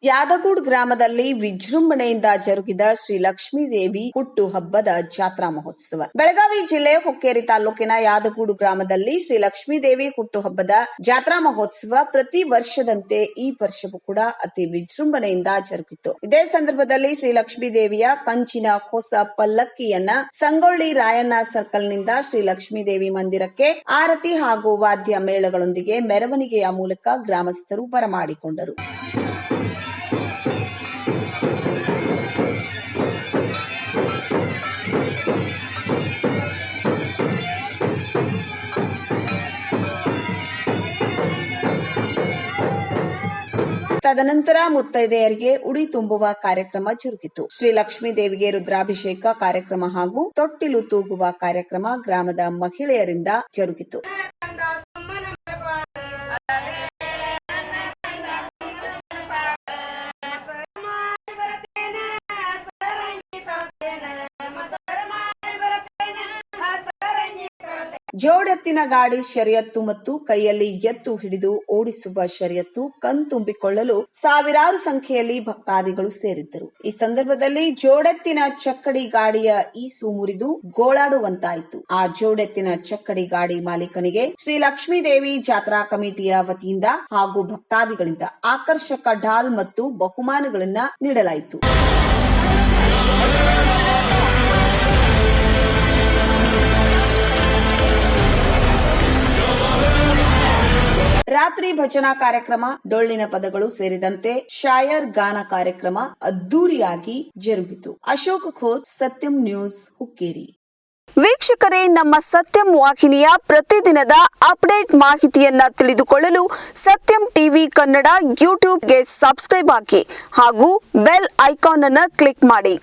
ಯಾದಗೂಡ್ ಗ್ರಾಮದಲ್ಲಿ ವಿಜೃಂಭಣೆಯಿಂದ ಜರುಗಿದ ಶ್ರೀ ಲಕ್ಷ್ಮೀದೇವಿ ಹುಟ್ಟು ಹಬ್ಬದ ಜಾತ್ರಾ ಮಹೋತ್ಸವ. ಬೆಳಗಾವಿ ಜಿಲ್ಲೆ ಹುಕ್ಕೇರಿ ತಾಲೂಕಿನ ಯಾದಗೂಡು ಗ್ರಾಮದಲ್ಲಿ ಶ್ರೀ ಲಕ್ಷ್ಮೀದೇವಿ ಹುಟ್ಟು ಹಬ್ಬದ ಜಾತ್ರಾ ಮಹೋತ್ಸವ ಪ್ರತಿ ವರ್ಷದಂತೆ ಈ ವರ್ಷವೂ ಕೂಡ ಅತಿ ವಿಜೃಂಭಣೆಯಿಂದ ಜರುಗಿತು. ಇದೇ ಸಂದರ್ಭದಲ್ಲಿ ಶ್ರೀ ಲಕ್ಷ್ಮೀದೇವಿಯ ಕಂಚಿನ ಹೊಸ ಪಲ್ಲಕ್ಕಿಯನ್ನ ಸಂಗೊಳ್ಳಿ ರಾಯಣ್ಣ ಸರ್ಕಲ್ನಿಂದ ಶ್ರೀ ಲಕ್ಷ್ಮೀದೇವಿ ಮಂದಿರಕ್ಕೆ ಆರತಿ ಹಾಗೂ ವಾದ್ಯ ಮೇಳಗಳೊಂದಿಗೆ ಮೆರವಣಿಗೆಯ ಮೂಲಕ ಗ್ರಾಮಸ್ಥರು ಬರಮಾಡಿಕೊಂಡರು. ತದನಂತರ ಮುತ್ತೈದೆಯರಿಗೆ ಉಡಿ ತುಂಬುವ ಕಾರ್ಯಕ್ರಮ ಜರುಗಿತು. ಶ್ರೀ ಲಕ್ಷ್ಮೀದೇವಿಗೆ ರುದ್ರಾಭಿಷೇಕ ಕಾರ್ಯಕ್ರಮ ಹಾಗೂ ತೊಟ್ಟಿಲು ತೂಗುವ ಕಾರ್ಯಕ್ರಮ ಗ್ರಾಮದ ಮಹಿಳೆಯರಿಂದ ಜರುಗಿತು. ಜೋಡೆತ್ತಿನ ಗಾಡಿ ಶರ್ಯತ್ತು ಮತ್ತು ಕೈಯಲ್ಲಿ ಎತ್ತು ಹಿಡಿದು ಓಡಿಸುವ ಶರ್ಯತ್ತು ಕಣ್ತುಂಬಿಕೊಳ್ಳಲು ಸಾವಿರಾರು ಸಂಖ್ಯೆಯಲ್ಲಿ ಭಕ್ತಾದಿಗಳು ಸೇರಿದ್ದರು. ಈ ಸಂದರ್ಭದಲ್ಲಿ ಜೋಡೆತ್ತಿನ ಚಕ್ಕಡಿ ಗಾಡಿಯ ಈಸು ಮುರಿದು ಗೋಳಾಡುವಂತಾಯಿತು. ಆ ಜೋಡೆತ್ತಿನ ಚಕ್ಕಡಿ ಗಾಡಿ ಮಾಲೀಕನಿಗೆ ಶ್ರೀ ಲಕ್ಷ್ಮೀದೇವಿ ಜಾತ್ರಾ ಕಮಿಟಿಯ ವತಿಯಿಂದ ಹಾಗೂ ಭಕ್ತಾದಿಗಳಿಂದ ಆಕರ್ಷಕ ಢಾಲ್ ಮತ್ತು ಬಹುಮಾನಗಳನ್ನ ನೀಡಲಾಯಿತು. ರಾತ್ರಿ ಭಜನಾ ಕಾರ್ಯಕ್ರಮ, ಡೊಳ್ಳಿನ ಪದಗಳು ಸೇರಿದಂತೆ ಶಾಯರ್ ಗಾನ ಕಾರ್ಯಕ್ರಮ ಅದ್ದೂರಿಯಾಗಿ ಜರುಗಿತು. ಅಶೋಕ್ ಖೋತ್, ಸತ್ಯಂ ನ್ಯೂಸ್, ಹುಕ್ಕೇರಿ. ವೀಕ್ಷಕರೇ, ನಮ್ಮ ಸತ್ಯಂ ವಾಹಿನಿಯ ಪ್ರತಿದಿನದ ಅಪ್ಡೇಟ್ ಮಾಹಿತಿಯನ್ನ ತಿಳಿದುಕೊಳ್ಳಲು ಸತ್ಯಂ ಟಿವಿ ಕನ್ನಡ ಯೂಟ್ಯೂಬ್ಗೆ ಸಬ್ಸ್ಕ್ರೈಬ್ ಆಗಿ ಹಾಗೂ ಬೆಲ್ ಐಕಾನ್ ಅನ್ನು ಕ್ಲಿಕ್ ಮಾಡಿ.